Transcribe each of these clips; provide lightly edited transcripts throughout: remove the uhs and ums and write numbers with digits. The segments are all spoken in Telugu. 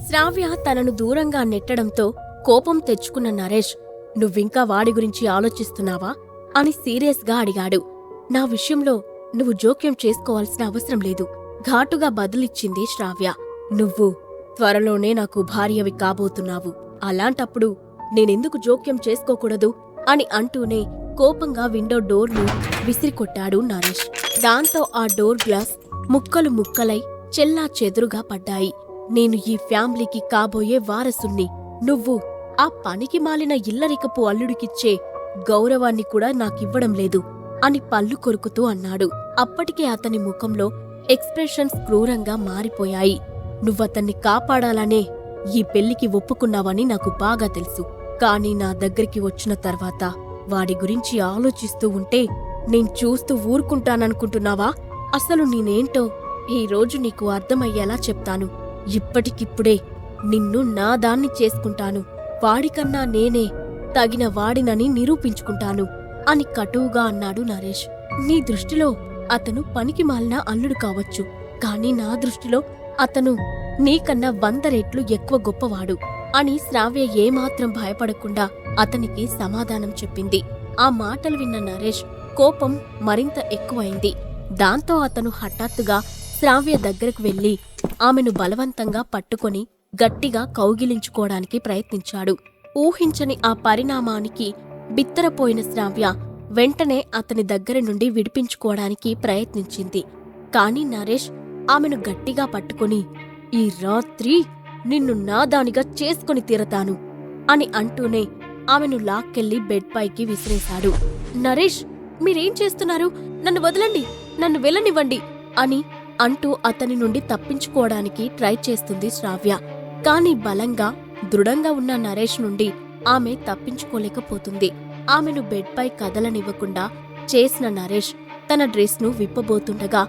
శ్రావ్య తనను దూరంగా నెట్టడంతో కోపం తెచ్చుకున్న నరేష్, నువ్వింకా వాడి గురించి ఆలోచిస్తున్నావా అని సీరియస్గా అడిగాడు. నా విషయంలో నువ్వు జోక్యం చేసుకోవాల్సిన అవసరం లేదు, ఘాటుగా బదులిచ్చింది శ్రావ్య. నువ్వు త్వరలోనే నాకు భార్యవి కాబోతున్నావు, అలాంటప్పుడు నేనెందుకు జోక్యం చేసుకోకూడదు అని అంటూనే కోపంగా విండో డోర్ను విసిరికొట్టాడు నరేష్. దాంతో ఆ డోర్ గ్లాస్ ముక్కలు ముక్కలై చెల్లా చెదురుగా పడ్డాయి. నేను ఈ ఫ్యామిలీకి కాబోయే వారసుణ్ణి, నువ్వు ఆ పనికి మాలిన ఇల్లరికపు అల్లుడికిచ్చే గౌరవాన్ని కూడా నాకివ్వడం లేదు అని పళ్ళు కొరుకుతూ అన్నాడు. అప్పటికే అతని ముఖంలో ఎక్స్ప్రెషన్స్ క్రూరంగా మారిపోయాయి. నువ్వతన్ని కాపాడాలనే ఈ పెళ్లికి ఒప్పుకున్నావని నాకు బాగా తెలుసు, కానీ నా దగ్గరికి వచ్చిన తర్వాత వాడి గురించి ఆలోచిస్తూ ఉంటే నేను చూస్తూ ఊరుకుంటాననుకుంటున్నావా? అసలు నేనేంటో ఈ రోజు నీకు అర్థమయ్యేలా చెప్తాను. ఇప్పటికిప్పుడే నిన్ను నా దాన్ని చేసుకుంటాను, వాడికన్నా నేనే తగిన వాడినని నిరూపించుకుంటాను అని కటువుగా అన్నాడు నరేష్. నీ దృష్టిలో అతను పనికి మాలిన అల్లుడు కావచ్చు, కానీ నా దృష్టిలో అతను నీకన్నా 100 రెట్లు ఎక్కువ గొప్పవాడు అని శ్రావ్య ఏమాత్రం భయపడకుండా అతనికి సమాధానం చెప్పింది. ఆ మాటలు విన్న నరేష్ కోపం మరింత ఎక్కువైంది. దాంతో అతను హఠాత్తుగా శ్రావ్య దగ్గరకు వెళ్లి ఆమెను బలవంతంగా పట్టుకొని గట్టిగా కౌగిలించుకోవడానికి ప్రయత్నించాడు. ఊహించని ఆ పరిణామానికి బిత్తరపోయిన శ్రావ్య వెంటనే అతని దగ్గర నుండి విడిపించుకోవడానికి ప్రయత్నించింది. కాని నరేష్ ఆమెను గట్టిగా పట్టుకుని, ఈ రాత్రి నిన్ను నాదానిగా చేసుకుని తీరతాను అని అంటూనే ఆమెను లాక్కెళ్లి బెడ్ పైకి విసిరేశాడు. నరేష్, మీరేం చేస్తున్నారు? నన్ను వదలండి, నన్ను వెళ్ళనివ్వండి అని అంటూ అతని నుండి తప్పించుకోవడానికి ట్రై చేస్తుంది శ్రావ్య. కాని బలంగా దృఢంగా ఉన్న నరేష్ నుండి ఆమె తప్పించుకోలేకపోతుంది. ఆమెను బెడ్ పై కదలనివ్వకుండా చేసిన నరేష్ తన డ్రెస్ను విప్పబోతుండగా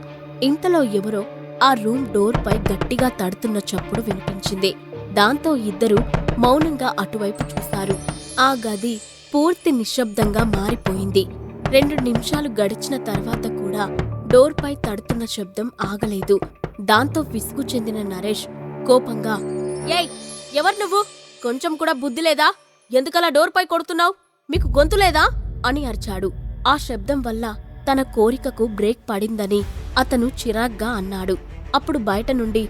ఇంతలో ఎవరో ఆ రూమ్ డోర్ పై గట్టిగా తడుతున్న చప్పుడు వినిపించింది. దాంతో ఇద్దరూ మౌనంగా అటువైపు చూశారు. ఆ గది పూర్తి నిశ్శబ్దంగా మారిపోయింది. 2 నిమిషాలు గడిచిన తర్వాత కూడా డోర్ పై తడుతున్న శబ్దం ఆగలేదు. దాంతో విసుగు చెందిన నరేష్ కోపంగా, ఏయ్, ఎవరు నువ్వు? కొంచెం కూడా బుద్ధి లేదా? ఎందుకలా డోర్ పై కొడుతున్నావు? మీకు గొంతు లేదా అని అరిచాడు. ఆ శబ్దం వల్ల తన కోరికకు బ్రేక్ పడిందని అతను చిరాగ్గా అన్నాడు. అప్పుడు బయట నుండి,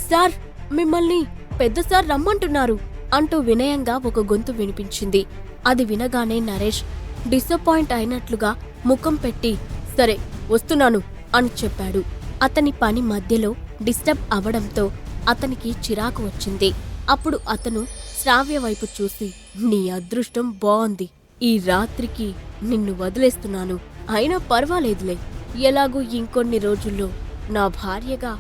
సార్, మిమ్మల్ని పెద్ద సార్ రమ్మంటున్నారు అంటూ వినయంగా ఒక గొంతు వినిపించింది. అది వినగానే నరేష్ డిసప్పాయింట్ అయినట్లుగా ముఖం పెట్టి, సరే వస్తున్నాను అని చెప్పాడు. అతని పని మధ్యలో డిస్టర్బ్ అవడంతో అతనికి చిరాకు వచ్చింది. అప్పుడు అతను శ్రావ్య వైపు చూసి, నీ అదృష్టం బావుంది, ఈ రాత్రికి నిన్ను వదిలేస్తున్నాను. అయినా పర్వాలేదులే, ఎలాగూ ఇంకొన్ని రోజుల్లో నా భార్యగా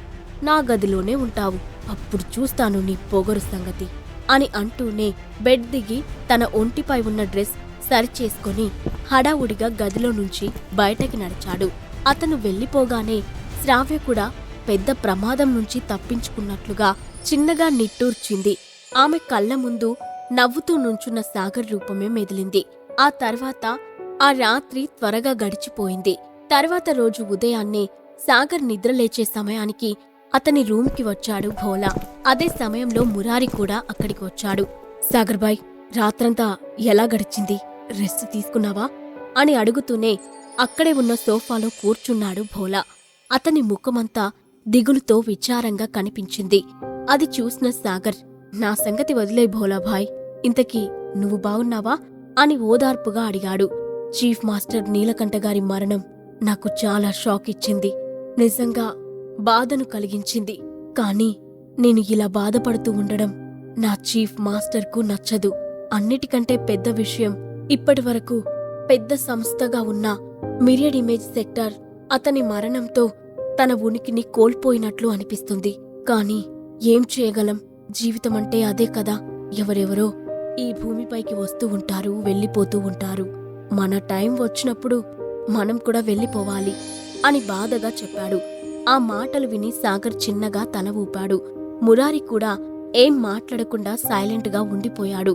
నా గదిలోనే ఉంటావు, అప్పుడు చూస్తాను నీ పొగరు సంగతి అని అంటూనే బెడ్ దిగి తన ఒంటిపై ఉన్న డ్రెస్ సరిచేసుకొని హడావుడిగా గదిలో నుంచి బయటకి నడిచాడు. అతను వెళ్ళిపోగానే శ్రావ్య కూడా పెద్ద ప్రమాదం నుంచి తప్పించుకున్నట్లుగా చిన్నగా నిట్టూర్చింది. ఆమె కళ్ల ముందు నవ్వుతూ నుంచున్న సాగర్ రూపమే మెదిలింది. ఆ తర్వాత ఆ రాత్రి త్వరగా గడిచిపోయింది. తర్వాత రోజు ఉదయాన్నే సాగర్ నిద్రలేచే సమయానికి అతని రూమ్కి వచ్చాడు భోలా. అదే సమయంలో మురారి కూడా అక్కడికి వచ్చాడు. సాగర్ బాయ్, రాత్రంతా ఎలా గడిచింది? రెస్ట్ తీసుకున్నావా అని అడుగుతూనే అక్కడే ఉన్న సోఫాలో కూర్చున్నాడు భోలా. అతని ముఖమంతా దిగులుతో విచారంగా కనిపించింది. అది చూసిన సాగర్, నా సంగతి వదిలే భోలాభాయ్, ఇంతకీ నువ్వు బావున్నావా అని ఓదార్పుగా అడిగాడు. చీఫ్ మాస్టర్ నీలకంఠగారి మరణం నాకు చాలా షాక్ ఇచ్చింది, నిజంగా బాధను కలిగించింది. కానీ నేను ఇలా బాధపడుతూ ఉండడం నా చీఫ్ మాస్టర్కు నచ్చదు. అన్నిటికంటే పెద్ద విషయం, ఇప్పటివరకు పెద్ద సంస్థగా ఉన్న మిరియడ్ ఇమేజ్ సెక్టార్ అతని మరణంతో తన ఉనికిని కోల్పోయినట్లు అనిపిస్తుంది. కానీ ఏం చేయగలం, జీవితమంటే అదే కదా. ఎవరెవరో ఈ భూమిపైకి వస్తూ ఉంటారు, వెళ్ళిపోతూ ఉంటారు. మన టైం వచ్చినప్పుడు మనం కూడా వెళ్ళిపోవాలి అని బాధగా చెప్పాడు. ఆ మాటలు విని సాగర్ చిన్నగా తల ఊపాడు. మురారి కూడా ఏం మాట్లాడకుండా సైలెంట్గా ఉండిపోయాడు.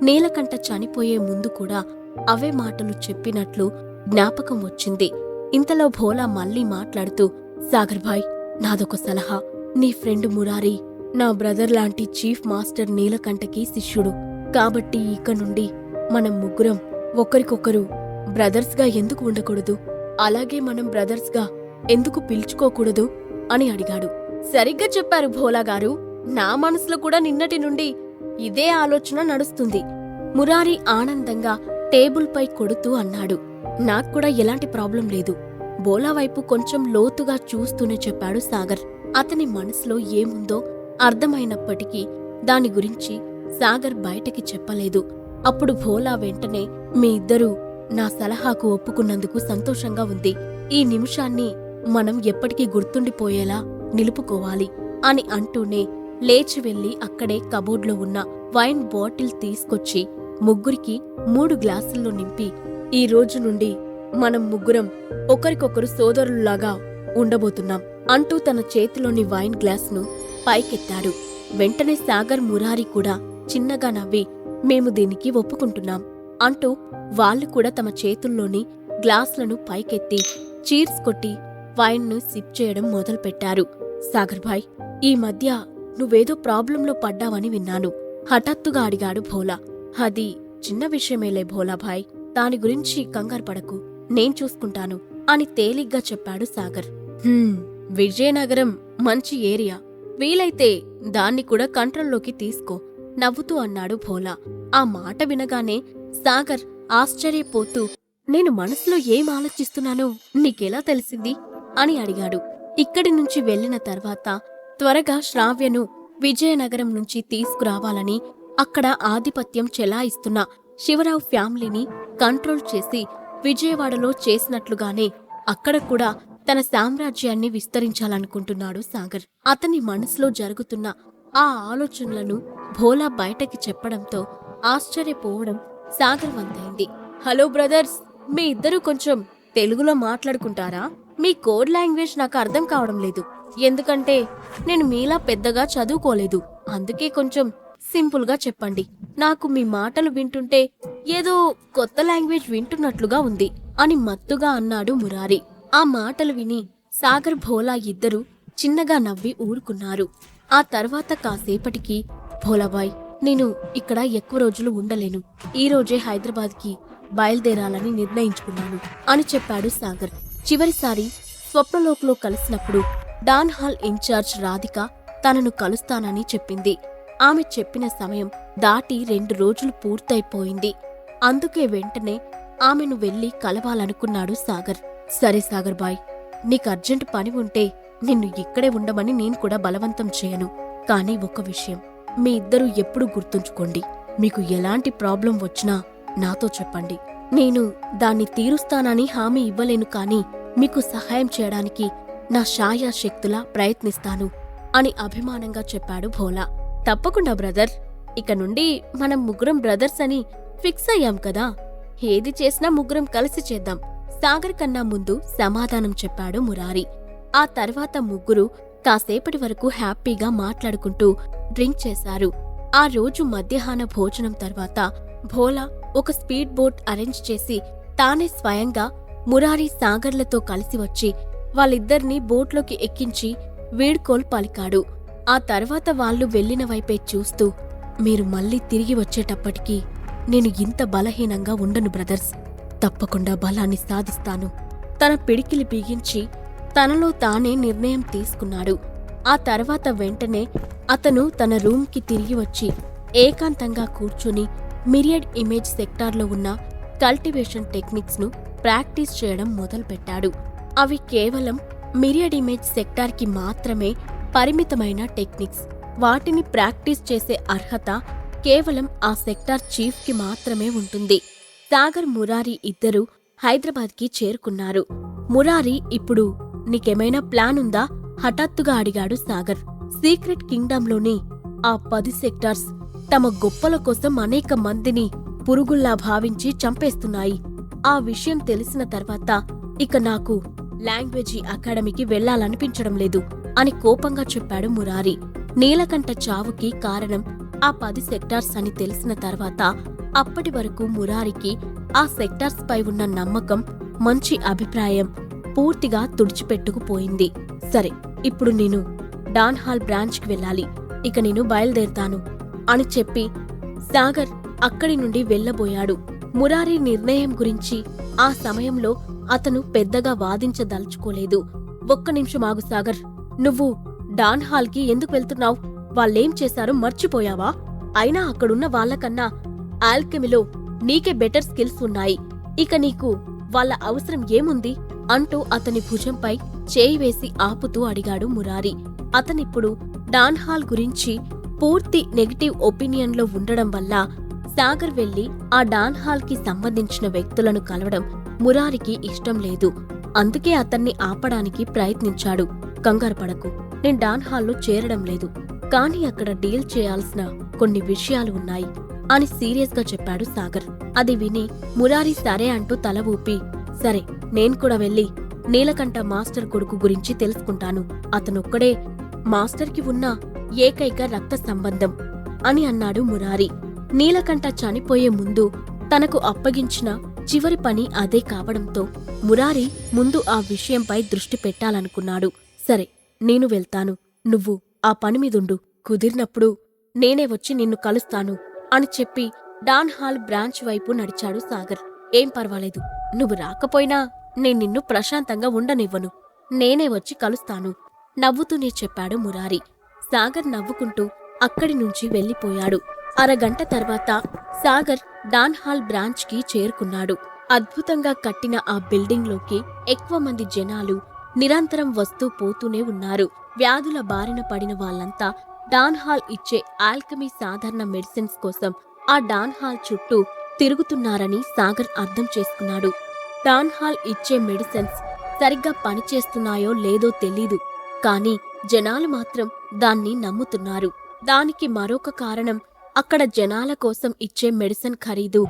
నీలకంఠ చనిపోయే ముందు కూడా అవే మాటలు చెప్పినట్లు జ్ఞాపకం వచ్చింది. ఇంతలో భోలా మళ్ళీ మాట్లాడుతూ, సాగర్ భాయ్, నాదొక సలహా. నీ ఫ్రెండ్ మురారి నా బ్రదర్ లాంటి చీఫ్ మాస్టర్ నీలకంఠకి శిష్యుడు. కాబట్టి ఇక నుండి మనం ముగ్గురం ఒకరికొకరు బ్రదర్స్గా ఎందుకు ఉండకూడదు? అలాగే మనం బ్రదర్స్గా ఎందుకు పిలుచుకోకూడదు అని అడిగాడు. సరిగ్గా చెప్పారు భోలాగారు. నా మనసులో కూడా నిన్నటి నుండి ఇదే ఆలోచన నడుస్తుంది. మురారి ఆనందంగా టేబుల్పై కొడుతూ అన్నాడు. నాక్కూడా ఎలాంటి ప్రాబ్లం లేదు. భోలా వైపు కొంచెం లోతుగా చూస్తూనే చెప్పాడు సాగర్. అతని మనసులో ఏముందో అర్థమైనప్పటికీ దాని గురించి సాగర్ బయటకి చెప్పలేదు. అప్పుడు భోలా వెంటనే, మీ ఇద్దరూ నా సలహాకు ఒప్పుకున్నందుకు సంతోషంగా ఉంది. ఈ నిమిషాన్ని మనం ఎప్పటికీ గుర్తుండిపోయేలా నిలుపుకోవాలి అని అంటూనే లేచి వెళ్లి అక్కడే కబోర్డ్లో ఉన్న వైన్ బాటిల్ తీసుకొచ్చి ముగ్గురికి 3 గ్లాసుల్లో నింపి, ఈ రోజు నుండి మనం ముగ్గురం ఒకరికొకరు సోదరుల్లాగా ఉండబోతున్నాం అంటూ తన చేతిలోని వైన్ గ్లాస్ను పైకెత్తాడు. వెంటనే సాగర్, మురారి కూడా చిన్నగా నవ్వి, మేము దీనికి ఒప్పుకుంటున్నాం అంటూ వాళ్ళు కూడా తమ చేతుల్లోని గ్లాసులను పైకెత్తి చీర్స్ కొట్టి వైన్ను సిప్ చేయడం మొదలుపెట్టారు. సాగర్ భాయ్, ఈ మధ్య నువ్వేదో ప్రాబ్లంలో పడ్డావని విన్నాను హఠాత్తుగా అడిగాడు భోలా. అది చిన్న విషయమేలే భోలాభాయ్, దాని గురించి కంగారు పడకు, నేను చూసుకుంటాను అని తేలిగ్గా చెప్పాడు సాగర్. విజయనగరం మంచి ఏరియా, వీలైతే దాన్ని కూడా కంట్రోల్లోకి తీసుకో నవ్వుతూ అన్నాడు భోలా. ఆ మాట వినగానే సాగర్ ఆశ్చర్యపోతూ, నేను మనసులో ఏం ఆలోచిస్తున్నానో నీకెలా తెలిసింది అని అడిగాడు. ఇక్కడి నుంచి వెళ్లిన తర్వాత త్వరగా శ్రావ్యను విజయనగరం నుంచి తీసుకురావాలని అక్కడ ఆధిపత్యం చెలాయిస్తున్న శివరావు ఫ్యామిలీని కంట్రోల్ చేసి విజయవాడలో చేసినట్లుగానే అక్కడ కూడా తన సామ్రాజ్యాన్ని విస్తరించాలనుకుంటున్నాడు సాగర్. అతని మనసులో జరుగుతున్న ఆ ఆలోచనలను భోలా బయటకి చెప్పడంతో ఆశ్చర్యపోవడం సాగర్ వంతైంది. హలో బ్రదర్స్, మీ ఇద్దరూ కొంచెం తెలుగులో మాట్లాడుకుంటారా? మీ కోడ్ లాంగ్వేజ్ నాకు అర్థం కావడం లేదు. ఎందుకంటే నేను మీలా పెద్దగా చదువుకోలేదు. అందుకే కొంచెం సింపుల్గా చెప్పండి. నాకు మీ మాటలు వింటుంటే ఏదో కొత్త లాంగ్వేజ్ వింటున్నట్లుగా ఉంది అని మత్తుగా అన్నాడు మురారి. ఆ మాటలు విని సాగర్, భోలా ఇద్దరూ చిన్నగా నవ్వి ఊరుకున్నారు. ఆ తర్వాత కాసేపటికి, భోలాబాయ్, నేను ఇక్కడ ఎక్కువ రోజులు ఉండలేను. ఈ రోజే హైదరాబాద్కి బయలుదేరాలని నిర్ణయించుకున్నాను అని చెప్పాడు సాగర్. చివరిసారి స్వప్నలోక్లో కలిసినప్పుడు డాన్ హాల్ ఇన్ఛార్జ్ రాధిక తనను కలుస్తానని చెప్పింది. ఆమె చెప్పిన సమయం దాటి 2 రోజులు పూర్తయిపోయింది. అందుకే వెంటనే ఆమెను వెళ్లి కలవాలనుకున్నాడు సాగర్. సరే సాగర్ బాయ్, నీకు అర్జెంట్ పని ఉంటే నిన్ను ఇక్కడే ఉండమని నేను కూడా బలవంతం చేయను. కానీ ఒక విషయం మీ ఇద్దరూ ఎప్పుడూ గుర్తుంచుకోండి, మీకు ఎలాంటి ప్రాబ్లం వచ్చినా నాతో చెప్పండి. నేను దాన్ని తీరుస్తానని హామీ ఇవ్వలేను, కానీ మీకు సహాయం చేయడానికి నా శాయశక్తులా ప్రయత్నిస్తాను అని అభిమానంగా చెప్పాడు భోలా. తప్పకుండా బ్రదర్, ఇక నుండి మనం ముగ్గురం బ్రదర్స్ అని ఫిక్స్ అయ్యాం కదా. ఏది చేసినా ముగ్గురం కలిసి చేద్దాం సాగర్ కన్నా ముందు సమాధానం చెప్పాడు మురారి. ఆ తర్వాత ముగ్గురు కాసేపటి వరకు హ్యాపీగా మాట్లాడుకుంటూ డ్రింక్ చేశారు. ఆ రోజు మధ్యాహ్న భోజనం తర్వాత భోలా ఒక స్పీడ్ బోట్ అరేంజ్ చేసి తానే స్వయంగా మురారి, సాగర్లతో కలిసి వచ్చి వాళ్ళిద్దరినీ బోట్లోకి ఎక్కించి వీడ్కోల్ పలికాడు. ఆ తర్వాత వాళ్ళు వెళ్లిన వైపే చూస్తూ, మీరు మళ్ళీ తిరిగి వచ్చేటప్పటికీ నేను ఇంత బలహీనంగా ఉండను బ్రదర్స్, తప్పకుండా బలాన్ని సాధిస్తాను. తన పిడికిలి బిగించి తనలో తానే నిర్ణయం తీసుకున్నాడు. ఆ తర్వాత వెంటనే అతను తన రూమ్కి తిరిగి వచ్చి ఏకాంతంగా కూర్చుని మిరియడ్ ఇమేజ్ సెక్టార్లో ఉన్న కల్టివేషన్ టెక్నిక్స్ను ప్రాక్టీస్ చేయడం మొదలుపెట్టాడు. అవి కేవలం మిరియడ్ ఇమేజ్ సెక్టార్కి మాత్రమే పరిమితమైన టెక్నిక్స్. వాటిని ప్రాక్టీస్ చేసే అర్హత కేవలం ఆ సెక్టార్ చీఫ్కి మాత్రమే ఉంటుంది. సాగర్, మురారి ఇద్దరూ హైదరాబాద్కి చేరుకున్నారు. మురారి, ఇప్పుడు నీకేమైనా ప్లాన్ ఉందా? హఠాత్తుగా అడిగాడు సాగర్. సీక్రెట్ కింగ్డమ్లోని ఆ 10 సెక్టార్స్ తమ గొప్పల కోసం అనేక మందిని పురుగుల్లా భావించి చంపేస్తున్నాయి. ఆ విషయం తెలిసిన తర్వాత ఇక నాకు లాంగ్వేజీ అకాడమీకి వెళ్లాలనిపించడం లేదు అని కోపంగా చెప్పాడు మురారి. నీలకంఠ చావుకి కారణం ఆ 10 సెక్టార్స్ అని తెలిసిన తర్వాత అప్పటి వరకు మురారికి ఆ సెక్టార్స్ పై ఉన్న నమ్మకం, మంచి అభిప్రాయం పూర్తిగా తుడిచిపెట్టుకుపోయింది. సరే, ఇప్పుడు నేను డాన్ హాల్ బ్రాంచ్కి వెళ్ళాలి. ఇక నేను బయలుదేరుతాను అని చెప్పి సాగర్ అక్కడి నుండి వెళ్ళబోయాడు. మురారి నిర్ణయం గురించి ఆ సమయంలో అతను పెద్దగా వాదించదలుచుకోలేదు. ఒక్క నిమిషం ఆగు సాగర్, నువ్వు డాన్ హాల్కి ఎందుకు వెళ్తున్నావు? వాళ్ళేం చేశారో మర్చిపోయావా? అయినా అక్కడున్న వాళ్ళకన్నా ఆల్కెమీలో నీకే బెటర్ స్కిల్స్ ఉన్నాయి. ఇక నీకు వాళ్ళ అవసరం ఏముంది అంటూ అతని భుజంపై చేయి వేసి ఆపుతూ అడిగాడు మురారి. అతనిప్పుడు డాన్ హాల్ గురించి పూర్తి నెగటివ్ ఒపీనియన్లో ఉండడం వల్ల సాగర్ వెళ్లి ఆ డాన్ హాల్ కి సంబంధించిన వ్యక్తులను కలవడం మురారికి ఇష్టం లేదు. అందుకే అతన్ని ఆపడానికి ప్రయత్నించాడు. కంగారు పడకు, నేను డాన్ హాల్లో చేరడం లేదు, కానీ అక్కడ డీల్ చేయాల్సిన కొన్ని విషయాలు ఉన్నాయి అని సీరియస్ గా చెప్పాడు సాగర్. అది విని మురారి సరే అంటూ తల ఊపి, సరే నేను కూడా వెళ్లి నీలకంఠ మాస్టర్ కొడుకు గురించి తెలుసుకుంటాను. అతనొక్కడే మాస్టర్కి ఉన్న ఏకైక రక్త సంబంధం అని అన్నాడు మురారి. నీలకంఠ చనిపోయే ముందు తనకు అప్పగించిన చివరి పని అదే కావడంతో మురారి ముందు ఆ విషయంపై దృష్టి పెట్టాలనుకున్నాడు. సరే నేను వెళ్తాను, నువ్వు ఆ పని మీదుండు, కుదిరినప్పుడు నేనే వచ్చి నిన్ను కలుస్తాను అని చెప్పి డాన్ హాల్ బ్రాంచ్ వైపు నడిచాడు సాగర్. ఏం పర్వాలేదు, నువ్వు రాకపోయినా నేను నిన్ను ప్రశాంతంగా ఉండనివ్వను, నేనే వచ్చి కలుస్తాను నవ్వుతూనే చెప్పాడు మురారి. సాగర్ నవ్వుకుంటూ అక్కడి నుంచి వెళ్లిపోయాడు. అరగంట తర్వాత సాగర్ డాన్ హాల్ బ్రాంచ్ కి చేరుకున్నాడు. అద్భుతంగా కట్టిన ఆ బిల్డింగ్ లోకి ఎక్కువ మంది జనాలు నిరంతరం వస్తూ పోతూనే ఉన్నారు. వ్యాధుల బారిన పడిన వాళ్ళంతా డాన్ హాల్ ఇచ్చే ఆల్కెమీ సాధారణ మెడిసిన్స్ కోసం ఆ డాన్ హాల్ చుట్టూ తిరుగుతున్నారని సాగర్ అర్థం చేసుకున్నాడు. డాన్ హాల్ ఇచ్చే మెడిసిన్స్ సరిగ్గా పనిచేస్తున్నాయో లేదో తెలీదు, కానీ జనాలు మాత్రం దాన్ని నమ్ముతున్నారు. దానికి మరొక కారణం అక్కడ జనాల కోసం ఇచ్చే మెడిసిన్ ఖరీదు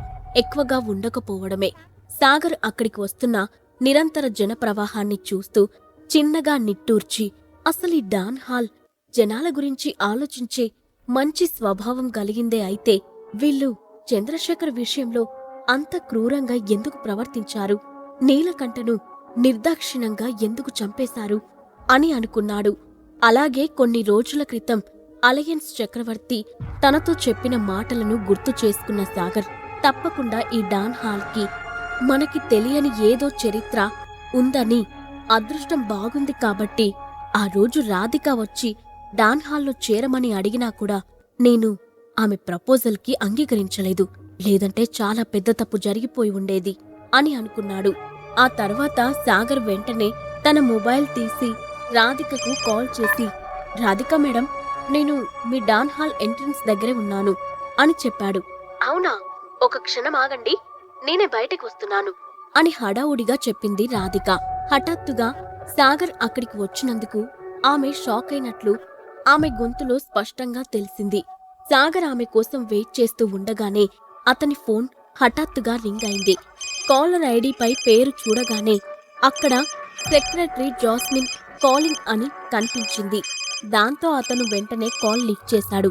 ఎక్కువగా ఉండకపోవడమే. సాగర్ అక్కడికి వస్తున్న నిరంతర జన ప్రవాహాన్ని చూస్తూ చిన్నగా నిట్టూర్చి, అసలీ డాన్ హాల్ జనాల గురించి ఆలోచించే మంచి స్వభావం కలిగిందే అయితే వీళ్ళు చంద్రశేఖర్ విషయంలో అంత క్రూరంగా ఎందుకు ప్రవర్తించారు? నీలకంఠను నిర్దాక్షిణ్యంగా ఎందుకు చంపేశారు అని అనుకున్నాడు. అలాగే కొన్ని రోజుల క్రితం అలయన్స్ చక్రవర్తి తనతో చెప్పిన మాటలను గుర్తు చేసుకున్న సాగర్ తప్పకుండా ఈ డాన్ హాల్కి మనకి తెలియని ఏదో చరిత్ర ఉందని, అదృష్టం బాగుంది కాబట్టి ఆ రోజు రాధిక వచ్చి డాన్ హాల్లో చేరమని అడిగినా కూడా నేను ఆమె ప్రపోజల్కి అంగీకరించలేదు, లేదంటే చాలా పెద్ద తప్పు జరిగిపోయి ఉండేది అని అనుకున్నాడు. ఆ తర్వాత సాగర్ వెంటనే తన మొబైల్ తీసి రాధికకు కాల్ చేసి, రాధిక మేడం, నేను మీ డాన్ హాల్ ఎంట్రన్స్ దగ్గరే ఉన్నాను అని చెప్పాడు. అవునా, ఒక క్షణం ఆగండి, నేనే బయటికి వస్తున్నాను అని హడావుడిగా చెప్పింది రాధిక. హఠాత్తుగా సాగర్ అక్కడికి వచ్చినందుకు ఆమె షాక్ అయినట్లు ఆమె గొంతులో స్పష్టంగా తెలిసింది. సాగర్ ఆమె కోసం వెయిట్ చేస్తూ ఉండగానే అతని ఫోన్ హఠాత్తుగా రింగ్ అయింది. కాలర్ ఐడిపై పేరు చూడగానే అక్కడ సెక్రటరీ జాస్మిన్ కాలింగ్ అని కనిపించింది. దాంతో అతను వెంటనే కాల్ లిఫ్ట్ చేశాడు.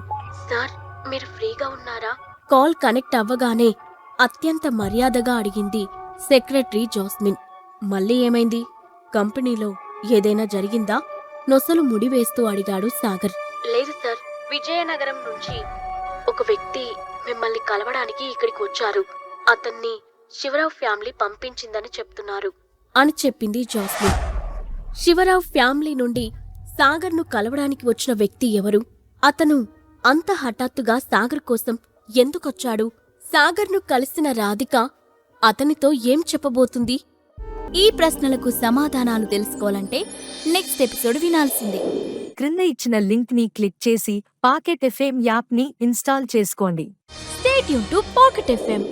సార్, మీరు ఫ్రీగా ఉన్నారా? కాల్ కనెక్ట్ అవ్వగానే అత్యంత మర్యాదగా అడిగింది సెక్రటరీ జాస్మిన్. మళ్ళీ ఏమైంది? కంపెనీలో ఏదైనా జరిగిందా? నొసలు ముడివేస్తూ అడిగాడు సాగర్. లేదు సార్, విజయనగరం నుంచి ఒక వ్యక్తి మిమ్మల్ని కలవడానికి ఇక్కడికి వచ్చారు, అతన్ని శివరావు ఫ్యామిలీ పంపించిందని చెప్తున్నారు అని చెప్పింది జాస్మిన్. శివరావు ఫ్యామిలీ నుండి సాగర్ను కలవడానికి వచ్చిన వ్యక్తి ఎవరు? అతను అంత హఠాత్తుగా సాగర్ కోసం ఎందుకొచ్చాడు? సాగర్ను కలిసిన రాధిక అతనితో ఏం చెప్పబోతుంది? ఈ ప్రశ్నలకు సమాధానాలు తెలుసుకోవాలంటే నెక్స్ట్ ఎపిసోడ్ వినాల్సిందే. క్రింద ఇచ్చిన లింక్ ని క్లిక్ చేసి పాకెట్ ఎఫ్ఎం యాప్ ని ఇన్స్టాల్ చేసుకోండి. Stay tune to pocket FM.